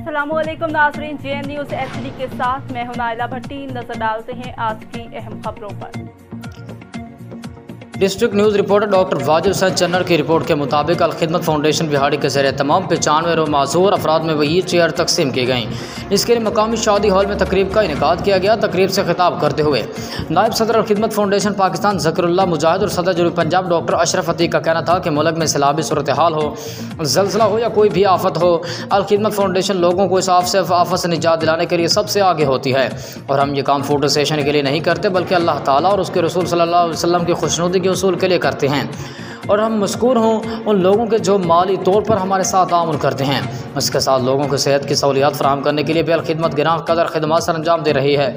अस्सलाम वालेकुम नाज़रीन, JN न्यूज़ HD के साथ मैं हूं नाइला भट्टी। नजर डालते हैं आज की अहम खबरों पर। District news reporter doctor Wajid Hussain Channar की रिपोर्ट के मुताबिक अलखिदमत फाउंडेशन बिहाड़ी के ज़रिए तमाम 95 माज़ूर अफराद में व्हील चेयर तकसीम की गई। इसके लिए मकामी शादी हॉल में तकरीब का इनेकाद किया गया। तकरीब से खिताब करते हुए नायब सदर अलखिदमत फाउंडेशन पाकिस्तान ज़कीरुल्लाह मुजाहिद और सदर जनूबी पंजाब डॉक्टर अशरफ अतीक का कहना था कि मुल्क में सैलाबी सूरत हाल हो, ज़लज़ला हो या कोई भी आफत हो, अलखिदमत फाउंडेशन लोगों को इस आफत से निजात दिलाने के लिए सबसे आगे होती है। और हम ये काम फोटो सेशन के लिए नहीं करते बल्कि अल्लाह ताला और उसके रसूल सल्लल्लाहु अलैहि वसल्लम की खुशनुदी के उसूल के लिए करते हैं। और हम मशकूर हों उन लोगों के जो माली तौर पर हमारे साथ ताउन करते हैं। इसके साथ लोगों को सेहत की सहूलियात फराहम करने के लिए भी अलखिदमत गिरां कदर खिदमत सर अंजाम दे रही है।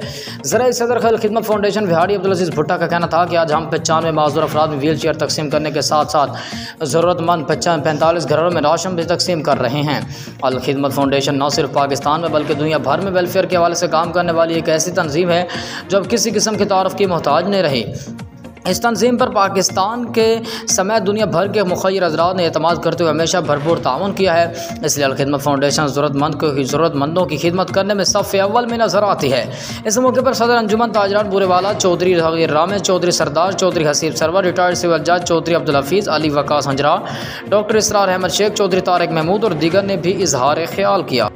ज़राए सदर अलखिदमत फाउंडेशन बिहाड़ी अब्दुल अजीज़ भुट्टा का कहना था कि आज हम 95 माज़ूर अफराद में व्हील चेयर तकसीम करने के साथ साथ ज़रूरतमंद 45 घरों में राशन भी तकसीम कर रहे हैं। अलखिदमत फाउंडेशन न सिर्फ पाकिस्तान में बल्कि दुनिया भर में वेलफेयर के हवाले से काम करने वाली एक ऐसी तंजीम है जो अब किसी किस्म के तारुफ की मोहताज नहीं रही। इस तंजीम पर पाकिस्तान के समेत दुनिया भर के मुखय्यर हज़रात ने एतमाद करते हुए हमेशा भरपूर ताउन किया है। इसलिए अलखिदमत फाउंडेशन ज़रूरतमंदों की खिदमत करने में सफ़ अव्वल में नज़र आती है। इस मौके पर सदर अंजुमन ताजरान बुरेवाला चौधरी रामेश चौधरी सरदार चौधरी हसीब सरवर रिटायर्ड सिविल जज चौधरी अब्दुल हफीज़ अली वकास हंजरा डॉक्टर इसरार अहमद शेख चौधरी तारिक महमूद और दीगर ने भी इजहार ख्याल किया।